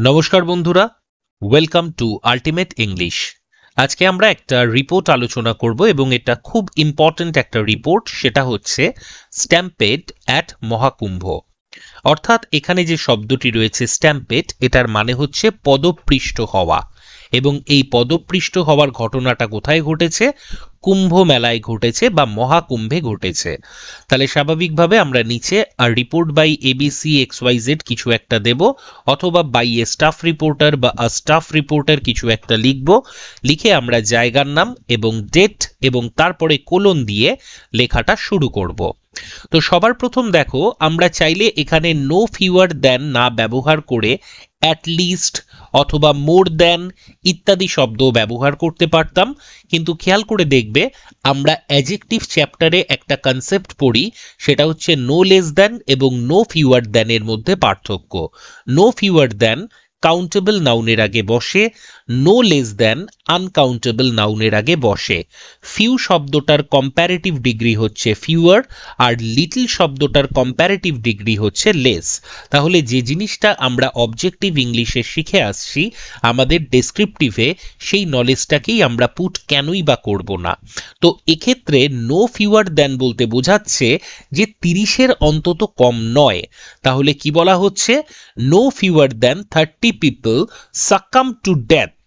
নমস্কার বন্ধুরা, welcome to ultimate English. আজকে আমরা একটা রিপোর্ট আলোচনা করব এবং এটা খুব ইম্পর্ট্যান্ট একটা রিপোর্ট। সেটা হচ্ছে স্ট্যাম্পেড অ্যাট মহাকুম্ভ। অর্থাৎ এখানে যে শব্দটি রয়েছে স্ট্যাম্পেড, এটার মানে হচ্ছে পদপৃষ্ট হওয়া। এবং এই পদপৃষ্ট হওয়ার ঘটনাটা কোথায় ঘটেছে? কুম্ভ মেলায় ঘটেছে বা মহাকুম্ভে ঘটেছে। তাহলে স্বাভাবিকভাবে আমরা নিচে রিপোর্ট বাই এবিসি এক্সওয়াইজেড কিছু একটা দেব, অথবা বাই এ স্টাফ রিপোর্টার বা স্টাফ রিপোর্টার কিছু একটা লিখব। লিখে আমরা জায়গার নাম এবং ডেট এবং তারপরে কোলন দিয়ে লেখাটা শুরু করব। তো সবার প্রথম দেখো, আমরা চাইলে এখানে নো ফিউয়ার দ্যান না ব্যবহার করে অ্যাট লিস্ট অথবা মোর দ্যান ইত্যাদি শব্দ ব্যবহার করতে পারতাম, কিন্তু খেয়াল করে দেখবে আমরা অ্যাডজেক্টিভ চ্যাপ্টারে একটা কনসেপ্ট পড়ি, সেটা হচ্ছে নো লেস দ্যান এবং নো ফিউয়ার দ্যানের মধ্যে পার্থক্য। নো ফিউয়ার দ্যান কাউন্টেবল নাউনের আগে বসে, নো লেস দ্যান আনকাউন্টেবল নাউনের আগে বসে। ফিউ শব্দটার কম্প্যারেটিভ ডিগ্রি হচ্ছে ফিউয়ার, আর লিটল শব্দটার কম্প্যারেটিভ ডিগ্রি হচ্ছে লেস। তাহলে যে জিনিসটা আমরা অবজেক্টিভ ইংলিশে শিখে আসছি, আমাদের ডেসক্রিপটিভে সেই নলেজটাকেই আমরা পুট কেনই বা করব না। তো এক্ষেত্রে নো ফিউয়ার দ্যান বলতে বোঝাচ্ছে যে 30-এর অন্তত কম নয়। তাহলে কি বলা হচ্ছে? No fewer than 30 people succumbed to death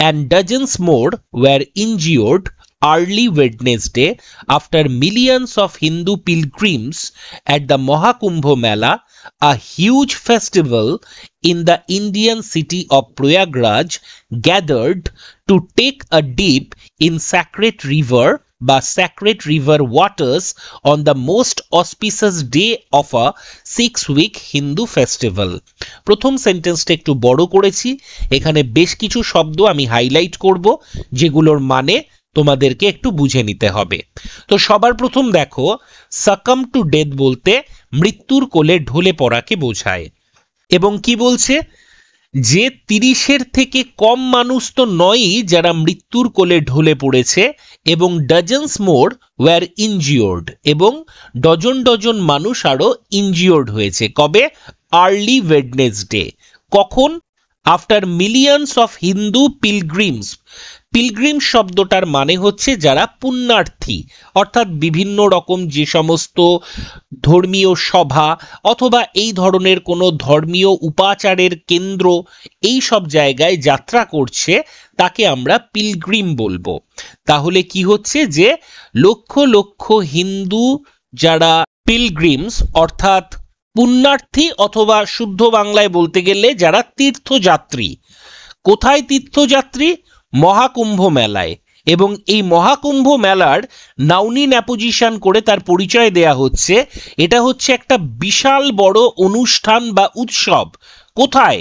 and dozens more were injured early Wednesday after millions of Hindu pilgrims at the Mahakumbh Mela, a huge festival in the Indian city of Prayagraj, gathered to take a dip in sacred river বা sacred river waters on the most auspicious day of a 6-week Hindu festival. প্রথম সেন্টেন্সটা একটু বড় করেছি, এখানে বেশ কিছু শব্দ আমি হাইলাইট করব যেগুলোর মানে তোমাদেরকে একটু বুঝে নিতে হবে। তো সবার প্রথম দেখো, সাকাম টু ডেথ বলতে মৃত্যুর কোলে ঢলে পড়াকে বোঝায়। এবং কি বলছে? যে 30-এর থেকে কম মানুষ তো নয়ই যারা মৃত্যুর কোলে ঢলে পড়েছে, এবং ডজনস মোর ওয়্যার ইনজিওর্ড, এবং ডজন ডজন মানুষ আরো ইনজিওর্ড হয়েছে। কবে? Early Wednesday. কখন? After millions of Hindu pilgrims. Pilgrim শব্দটার মানে হচ্ছে যারা পুণ্যার্থী, অর্থাৎ বিভিন্ন রকম যে সমস্ত ধর্মীয় সভা অথবা এই ধরনের কোনো ধর্মীয় উপাচারের কেন্দ্র, এই সব জায়গায় যাত্রা করছে, তাকে আমরা পিলগ্রিম বলবো। তাহলে কি হচ্ছে? যে লক্ষ লক্ষ হিন্দু যারা পিলগ্রিমস অর্থাৎ পুণ্যার্থী, অথবা শুদ্ধ বাংলায় বলতে গেলে যারা তীর্থযাত্রী। কোথায় তীর্থযাত্রী? মহাকুম্ভ মেলায়। এবং এই মহাকুম্ভ মেলার নাউনি অ্যাপোজিশন করে তার পরিচয় দেয়া হচ্ছে, এটা হচ্ছে একটা বিশাল বড় অনুষ্ঠান বা উৎসব। কোথায়?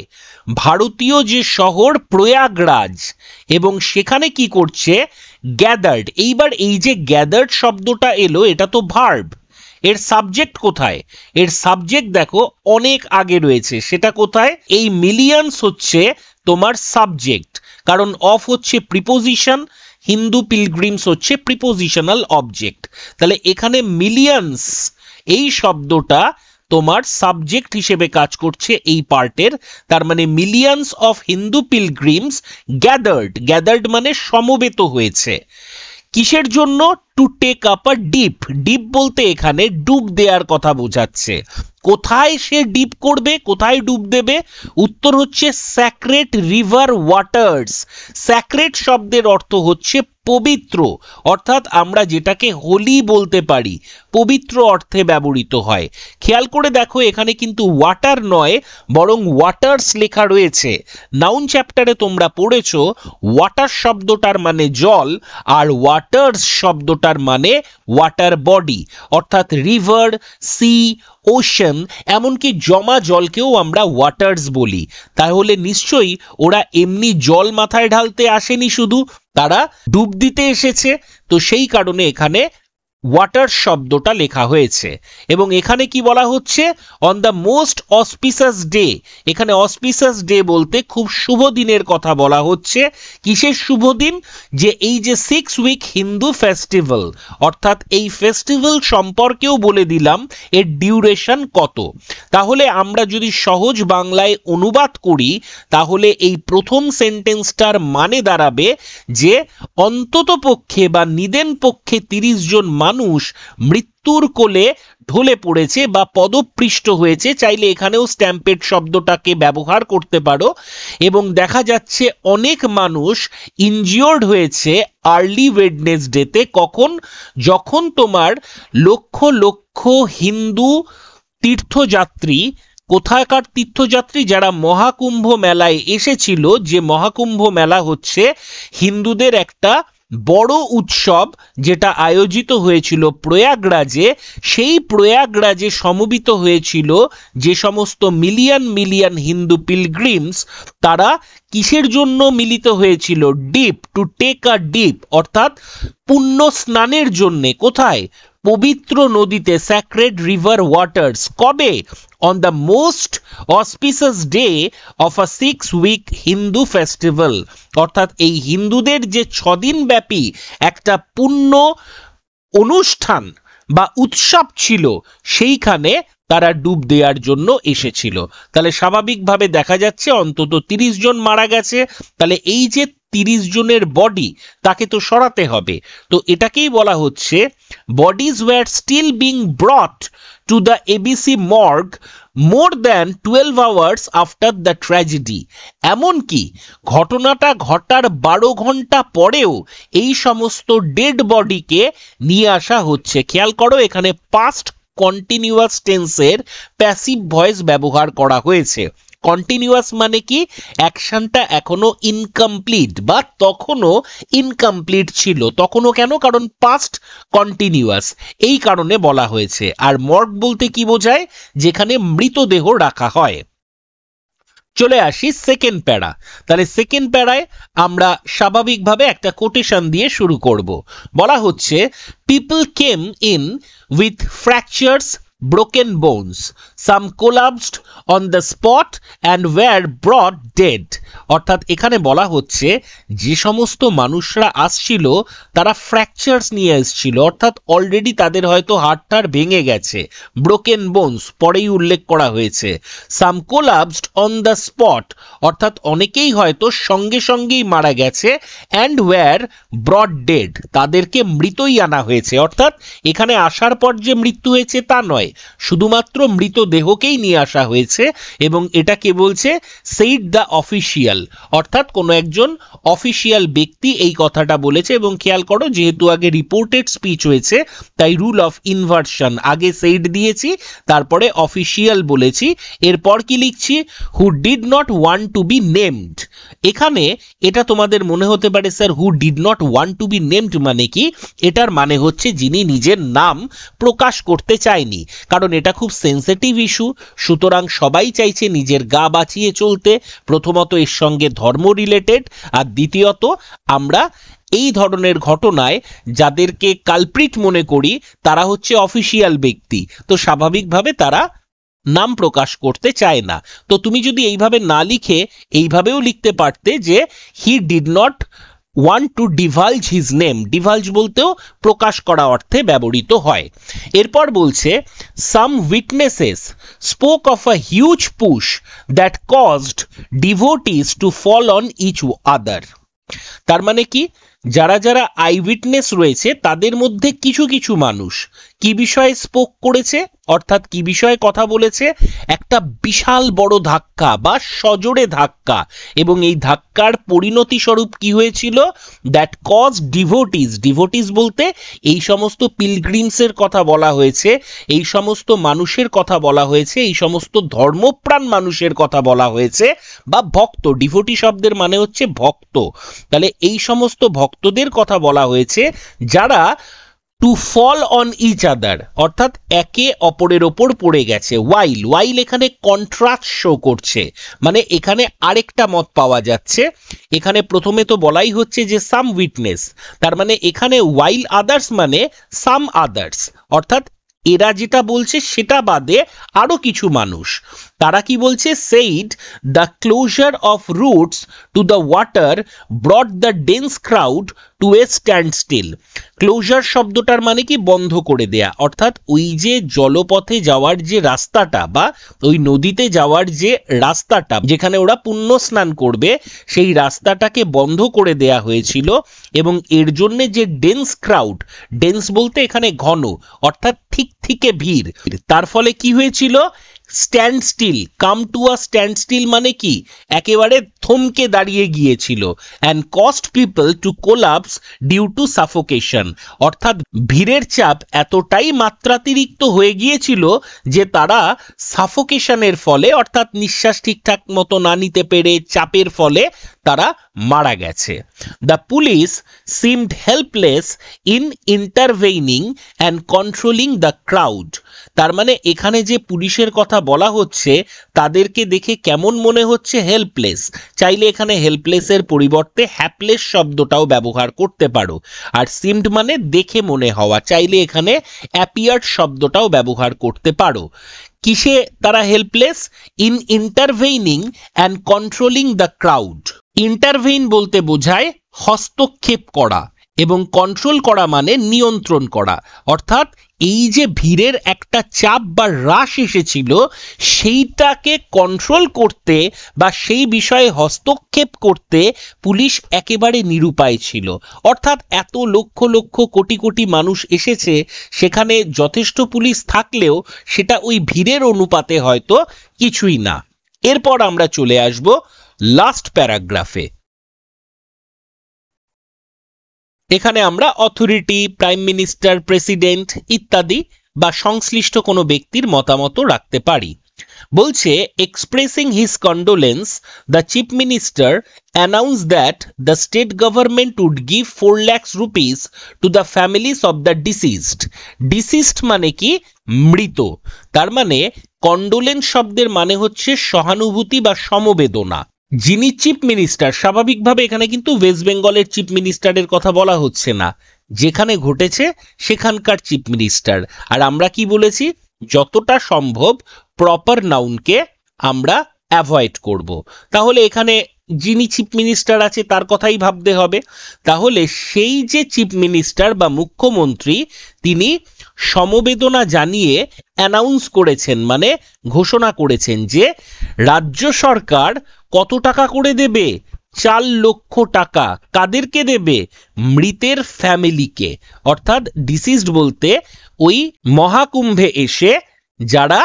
ভারতীয় যে শহর প্রয়াগরাজ। এবং সেখানে কি করছে? গ্যাদার্ড। এইবার এই যে গ্যাদার্ড শব্দটা এলো, এটা তো ভার্ব। এর সাবজেক্ট কোথায়? এর সাবজেক্ট দেখো অনেক আগে রয়েছে। সেটা কোথায়? এই মিলিয়ন্স হচ্ছে তোমার সাবজেক্ট, কারণ অফ হচ্ছে প্রিপোজিশন, হিন্দু পিলগ্রিমস হচ্ছে প্রিপোজিশনাল অবজেক্ট। তাহলে এখানে মিলিয়ন্স এই শব্দটা তোমার সাবজেক্ট হিসেবে কাজ করছে এই পার্টের। তার মানে millions of Hindu pilgrims gathered. Gathered মানে সমবেত হয়েছে। কিসের জন্য? To take up a dip. Dip বলতে এখানে ডুব দেওয়ার কথা বোঝাচ্ছে। কোথায় সে ডিপ করবে? কোথায় ডুব দেবে? উত্তর হচ্ছে স্যাক্রেড রিভার ওয়াটার্স। স্যাক্রেড শব্দের অর্থ হচ্ছে পবিত্র, অর্থাৎ আমরা যেটাকে হোলি বলতে পারি, পবিত্র অর্থে ব্যবহৃত হয়। খেয়াল করে দেখো, এখানে কিন্তু ওয়াটার নয়, বরং ওয়াটার্স লেখা রয়েছে। নাউন চ্যাপ্টারে তোমরা পড়েছো ওয়াটার শব্দটার মানে জল, আর ওয়াটার্স শব্দটার মানে ওয়াটার বডি, অর্থাৎ রিভার, সি, ওশান, এমনকি জমা জলকেও আমরা ওয়াটার্স বলি। তাহলে নিশ্চয়ই ওরা এমনি জল মাথায় ঢালতে আসেনি, শুধু তারা ডুব দিতে এসেছে। তো সেই কারণে এখানে ওয়াটার শব্দটা লেখা হয়েছে এবং এখানে কি বলা হচ্ছে অন দ্য মোস্ট অসপিসাস ডে এখানে অসপিসাস ডে বলতে খুব শুভ দিনের কথা বলা হচ্ছে কিসের শুভ দিন যে এই যে 6 উইক হিন্দু ফেস্টিভ্যাল অর্থাৎ এই ফেস্টিভ্যাল সম্পর্কেও বলে দিলাম এর ডিউরেশন কত তাহলে আমরা যদি সহজ বাংলায় অনুবাদ করি তাহলে এই প্রথম সেন্টেন্সটার মানে দাঁড়াবে যে অন্ততপক্ষে বা নিদেন পক্ষে 30 জন মানুষ মৃত্যুর কোলে ঢলে পড়েছে বা পদপৃষ্ট হয়েছে চাইলে এখানেও স্ট্যাম্পেড শব্দটাকে ব্যবহার করতে পারো এবং দেখা যাচ্ছে অনেক মানুষ ইনজিওর্ড হয়েছে আর্লি ওয়েডনেসডেতে কখন যখন তোমার লক্ষ লক্ষ হিন্দু তীর্থযাত্রী কোথাকার তীর্থযাত্রী যারা মহাকুম্ভ মেলায় এসেছিল যে মহাকুম্ভ মেলা হচ্ছে হিন্দুদের একটা বড় উৎসব যেটা আয়োজিত হয়েছিল প্রয়াগরাজে সেই প্রয়াগরাজে সমবেত হয়েছিল যে সমস্ত মিলিয়ন মিলিয়ন হিন্দু পিলগ্রিমস তারা কিসের জন্য মিলিত হয়েছিল dip to take a dip অর্থাৎ পুণ্য স্নানের জন্য কোথায় পবিত্র নদীতে স্যাক্রেড রিভার ওয়াটার্স কবে on the most auspicious day of a 6-week Hindu festival অর্থাৎ এই হিন্দুদের যে 6 দিন ব্যাপী একটা পুণ্য অনুষ্ঠান বা উৎসব ছিল সেইখানে তারা ডুব দেওয়ার জন্য এসেছিল তাহলে স্বাভাবিকভাবে দেখা যাচ্ছে অন্তত 30 জন মারা গেছে তাহলে এই যে 30 জনের বডি তাকে তো সরাতে হবে তো এটাকেই বলা হচ্ছে bodies were still being brought to the ABC morgue more than 12 hours after the tragedy এমনকি ঘটনাটা ঘটার 12 ঘন্টা পরেও এই সমস্ত ডেড বডিকে নিয়ে আসা হচ্ছে খেয়াল করো এখানে পাস্ট কন্টিনিউয়াস টেন্সের প্যাসিভ ভয়েস ব্যবহার করা হয়েছে কন্টিনিউয়াস মানে কি অ্যাকশনটা এখনো ইনকমপ্লিট বা তখনও ইনকমপ্লিট ছিল তখনও কেন কারণ পাস্ট কন্টিনিউয়াস এই কারণে বলা হয়েছে আর মর্গ বলতে কি বোঝায় যেখানে মৃতদেহ রাখা হয় চলে আসি সেকেন্ড প্যারা তাহলে সেকেন্ড প্যারায় আমরা স্বাভাবিকভাবে একটা কোটেশন দিয়ে শুরু করব বলা হচ্ছে people came in with fractures broken bones some collapsed on the spot and were brought dead অর্থাৎ এখানে বলা হচ্ছে যে সমস্ত মানুষরা আসছিল তারা ফ্র্যাকচারস নিয়ে আসছিল অর্থাৎ অলরেডি তাদের হয়তো হাড়টার ভেঙে গেছে ব্রোকেন বোনস পরেই উল্লেখ করা হয়েছে some collapsed on the spot অর্থাৎ অনেকেই হয়তো সঙ্গে সঙ্গেই মারা গেছে and were brought dead তাদেরকে মৃতই আনা হয়েছে অর্থাৎ এখানে আসার পর যে মৃত্যু হয়েছে তা নয় শুধুমাত্র মৃতদেহকেই নিয়ে আসা হয়েছে এবং এটা কে বলছে সেইড দ্য অফিশিয়াল অর্থাৎ কোনো একজন অফিশিয়াল ব্যক্তি এই কথাটা বলেছে এবং খেয়াল করো যেহেতু আগে রিপোর্টেড স্পিচ হয়েছে তাই রুল অফ ইনভার্সন আগে সেইড দিয়েছি তারপরে অফিশিয়াল বলেছি এরপর কি লিখছি who did not want to be named এখানে এটা তোমাদের মনে হতে পারে sir who did not want to be named মানে কি এটার মানে হচ্ছে যিনি নিজের নাম প্রকাশ করতে চায়নি কারণ এটা খুব সেনসিটিভ ইস্যু সুতরাং সবাই চাইছে নিজের গা বাঁচিয়ে চলতে প্রথমত এর সঙ্গে ধর্ম রিলেটেড আর দ্বিতীয়ত আমরা এই ধরনের ঘটনায় যাদেরকে কালপ্রিট মনে করি তারা হচ্ছে অফিশিয়াল ব্যক্তি তো স্বাভাবিকভাবে তারা নাম প্রকাশ করতে চায় না তো তুমি যদি এইভাবে না লিখে এইভাবেও লিখতে পারতে যে he did not want to divulge his name divulge বলতেও প্রকাশ করা অর্থে ব্যবহৃত হয় এরপর বলছে some witnesses spoke of a huge push that caused devotees to fall on each other তার মানে কি যারা যারা আই উইটনেস রয়েছে তাদের মধ্যে কিছু কিছু মানুষ কি বিষয়ে স্পোক করেছে অর্থাৎ কি বিষয়ে কথা বলেছে একটা বিশাল বড় ধাক্কা বা সজোরে ধাক্কা এবং এই ধাক্কার পরিণতি স্বরূপ কি হয়েছিল দ্যাট কজ ডিভোটিস বলতে এই সমস্ত পিলগ্রিমসের কথা বলা হয়েছে এই সমস্ত মানুষের কথা বলা হয়েছে এই সমস্ত ধর্মপ্রাণ মানুষের কথা বলা হয়েছে বা ভক্ত ডিভোটি শব্দের মানে হচ্ছে ভক্ত তাহলে এই সমস্ত ভক্তদের কথা বলা হয়েছে যারা to fall on each other, অর্থাৎ একে অপরের ওপর পড়ে গেছে। ওয়াইল এখানে কন্ট্রাস্ট শো করছে, মানে এখানে আরেকটা মত পাওয়া যাচ্ছে। এখানে প্রথমে তো বলাই হচ্ছে যে সাম উইটনেস, তার মানে এখানে ওয়াইল আদার্স মানে সাম আদার্স, অর্থাৎ এরা যেটা বলছে সেটা বাদে আরো কিছু মানুষ। তারা কি বলছে? Said the closure of routes to the water brought the dense crowd to a standstill. Closure শব্দটার মানে কি? বন্ধ করে দেয়া, অর্থাৎ ওই যে জলপথে যাওয়ার যে রাস্তাটা বা ওই নদীতে যাওয়ার যে রাস্তাটা যেখানে ওরা পুণ্য স্নান করবে, সেই রাস্তাটাকে বন্ধ করে দেয়া হয়েছিল। এবং এর জন্য যে ডেন্স ক্রাউড, ডেন্স বলতে এখানে ঘন, অর্থাৎ ঠিক থেকে ভিড়, তার ফলে কি হয়েছিল? Standstill, come to a standstill মানে কি? একেবারে থমকে দাঁড়িয়ে গিয়েছিল। And caused people to collapse due to suffocation, অর্থাৎ ভিড়ের চাপ এতটাই মাত্রাতিরিক্ত হয়ে গিয়েছিল যে তারা সাফোকেশনের ফলে, অর্থাৎ নিঃশ্বাস ঠিকঠাক মতো না নিতে পেরে চাপের ফলে তারা মারা গেছে। The police seemed helpless in intervening and controlling the crowd, তার মানে এখানে যে পুলিশের কথা বলা হচ্ছে তাদেরকে দেখে কেমন মনে হচ্ছে? হেল্পলেস। চাইলে এখানে হেল্পলেসের পরিবর্তে হ্যাপলেস শব্দটাও ব্যবহার করতে পারো। আর সিমড মানে দেখে মনে হওয়া, চাইলে এখানে অ্যাপিয়ার্ড শব্দটাও ব্যবহার করতে পারো। কিসে তারা helpless? In intervening and controlling the crowd. Intervene বলতে বোঝায় হস্তক্ষেপ করা, এবং কন্ট্রোল করা মানে নিয়ন্ত্রণ করা, অর্থাৎ এই যে ভিড়ের একটা চাপ বা হ্রাস এসেছিল সেইটাকে কন্ট্রোল করতে বা সেই বিষয়ে হস্তক্ষেপ করতে পুলিশ একেবারে নিরুপায় ছিল। অর্থাৎ এত লক্ষ লক্ষ কোটি কোটি মানুষ এসেছে, সেখানে যথেষ্ট পুলিশ থাকলেও সেটা ওই ভিড়ের অনুপাতে হয়তো কিছুই না। এরপর আমরা চলে আসব লাস্ট প্যারাগ্রাফে। এখানে আমরা অথরিটি, প্রাইম মিনিস্টার, প্রেসিডেন্ট ইত্যাদি বা সংশ্লিষ্ট কোনো ব্যক্তির মতামত রাখতে পারি। বলছে, expressing his condolence the chief minister announce that the state government would give 4 lakhs rupees to the families of the deceased. Deceased মানে কি? মৃত। তার মানে কন্ডোলেন্স শব্দের মানে হচ্ছে সহানুভূতি বা সমবেদনা। যিনি চিফ মিনিস্টার, স্বাভাবিকভাবে এখানে কিন্তু ওয়েস্ট বেঙ্গলের চিফ মিনিস্টারের কথা বলা হচ্ছে না, যেখানে ঘটেছে সেখানকার চিফ মিনিস্টার। আর আমরা কি বলেছি? যতটা সম্ভব প্রপার নাউনকে আমরা অ্যাভয়েড করব। তাহলে এখানে যিনি চিফ মিনিস্টার আছে তার কথাই ভাবতে হবে। তাহলে সেই যে চিফ মিনিস্টার বা মুখ্যমন্ত্রী, তিনি সমবেদনা জানিয়ে অ্যানাউন্স করেছেন, মানে ঘোষণা করেছেন যে রাজ্য সরকার কত টাকা করে দেবে? 4 লক্ষ টাকা। কাদেরকে দেবে? মৃতের ফ্যামিলিকে। অর্থাৎ ডিসিজড বলতে ওই মহাকুম্ভে এসে যারা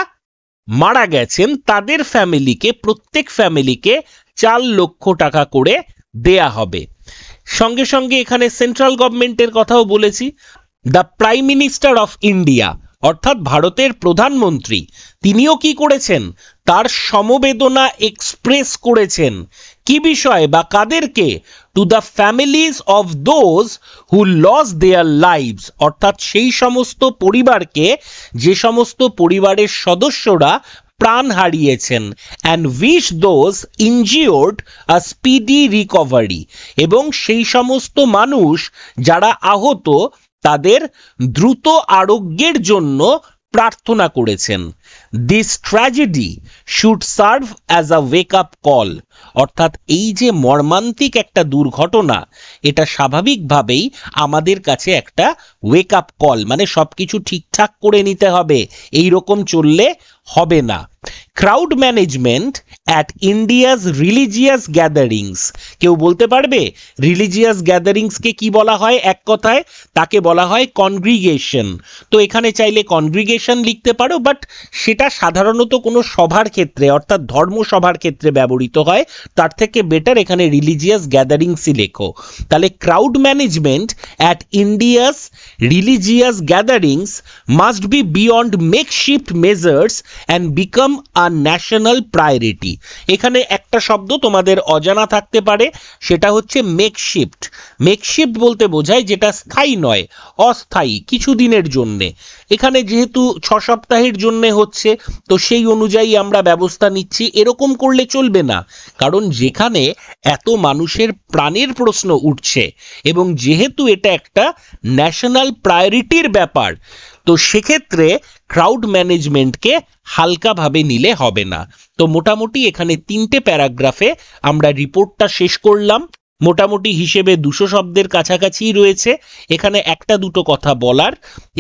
মারা গেছেন তাদের ফ্যামিলিকে, প্রত্যেক ফ্যামিলিকে 4 লক্ষ টাকা করে দেয়া হবে। সঙ্গে সঙ্গে এখানে সেন্ট্রাল গভর্নমেন্টের কথাও বলেছি। The prime minister of India, অর্থাৎ ভারতের প্রধানমন্ত্রী, তিনিও কি করেছেন? তার সমবেদনা এক্সপ্রেস করেছেন। কি বিষয় বা কাদেরকে? To the families of those who lost their lives, অর্থাৎ সেই সমস্ত পরিবারকে যে সমস্ত পরিবারের সদস্যরা প্রাণ হারিয়েছেন। And wish those injured a speedy recovery, এবং সেই সমস্ত মানুষ যারা আহত তাদের দ্রুত আরোগ্যের জন্য প্রার্থনা করেছেন। This tragedy should serve as a wake up call, অর্থাৎ এই যে মর্মান্তিক একটা দুর্ঘটনা, এটা স্বাভাবিকভাবেই আমাদের কাছে একটা ওয়েক আপ কল, মানে সবকিছু ঠিকঠাক করে নিতে হবে, এই রকম চললে হবে না। Crowd management at India's religious gatherings, কেউ বলতে পারবে রিলিজিয়াস গ্যাদারিংসকে কি বলা হয়? এক কথায় তাকে বলা হয় কনগ্রিগেশন। তো এখানে চাইলে কনগ্রিগেশন লিখতে পারো, বাট সেটা সাধারণত কোনো সভার ক্ষেত্রে, অর্থাৎ ধর্মসভার ক্ষেত্রে ব্যবহৃত হয়। তার থেকে বেটার এখানে রিলিজিয়াস গ্যাদারিংসই লেখো। তাহলে crowd management at India's religious gatherings must be beyond makeshift measures and become a national priority. এখানে একটা শব্দ তোমাদের অজানা থাকতে পারে, সেটা হচ্ছে মেকশিফট। মেকশিফট বলতে বোঝায় যেটা স্থায়ী নয়, অস্থায়ী, কিছুদিনের জন্যে। এখানে যেহেতু 6 সপ্তাহের জন্য হচ্ছে, তো সেই অনুযায়ী আমরা ব্যবস্থা নিচ্ছি। এরকম করলে চলবে না, কারণ যেখানে এত মানুষের প্রাণের প্রশ্ন উঠছে এবং যেহেতু এটা একটা ন্যাশনাল প্রায়োরিটির ব্যাপার, তো সেক্ষেত্রে ক্রাউড ম্যানেজমেন্টকে হালকাভাবে নিলে হবে না। তো মোটামুটি এখানে 3টে প্যারাগ্রাফে আমরা রিপোর্টটা শেষ করলাম। মোটামুটি হিসেবে 200 শব্দের কাছাকাছি রয়েছে। এখানে একটা দুটো কথা বলার,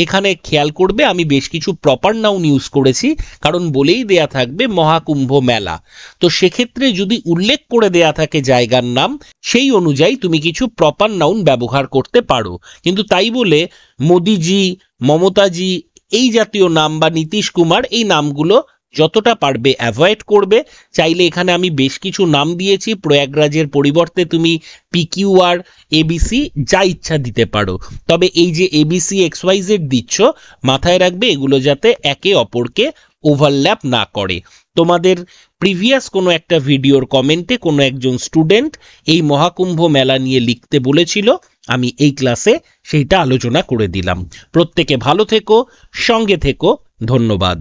এখানে খেয়াল করবে আমি বেশ কিছু প্রপার নাউন ইউজ করেছি, কারণ বলেই দেয়া থাকবে মহাকুম্ভ মেলা। তো সেক্ষেত্রে যদি উল্লেখ করে দেয়া থাকে জায়গার নাম, সেই অনুযায়ী তুমি কিছু প্রপার নাউন ব্যবহার করতে পারো। কিন্তু তাই বলে মোদিজি, মমতাজি এই জাতীয় নাম বা নীতিশ কুমার এই নামগুলো যতটা পারবে অ্যাভয়েড করবে। চাইলে এখানে আমি বেশ কিছু নাম দিয়েছি, প্রয়াগরাজের পরিবর্তে তুমি পিকিউআর, এবিসি যা ইচ্ছা দিতে পারো। তবে এই যে এবিসি XYZ দিচ্ছ, মাথায় রাখবে এগুলো যাতে একে অপরকে ওভারল্যাপ না করে। তোমাদের প্রিভিয়াস কোনো একটা ভিডিওর কমেন্টে কোনো একজন স্টুডেন্ট এই মহাকুম্ভ মেলা নিয়ে লিখতে বলেছিল, আমি এই ক্লাসে সেইটা আলোচনা করে দিলাম। প্রত্যেকে ভালো থেকো, সঙ্গে থেকো, ধন্যবাদ।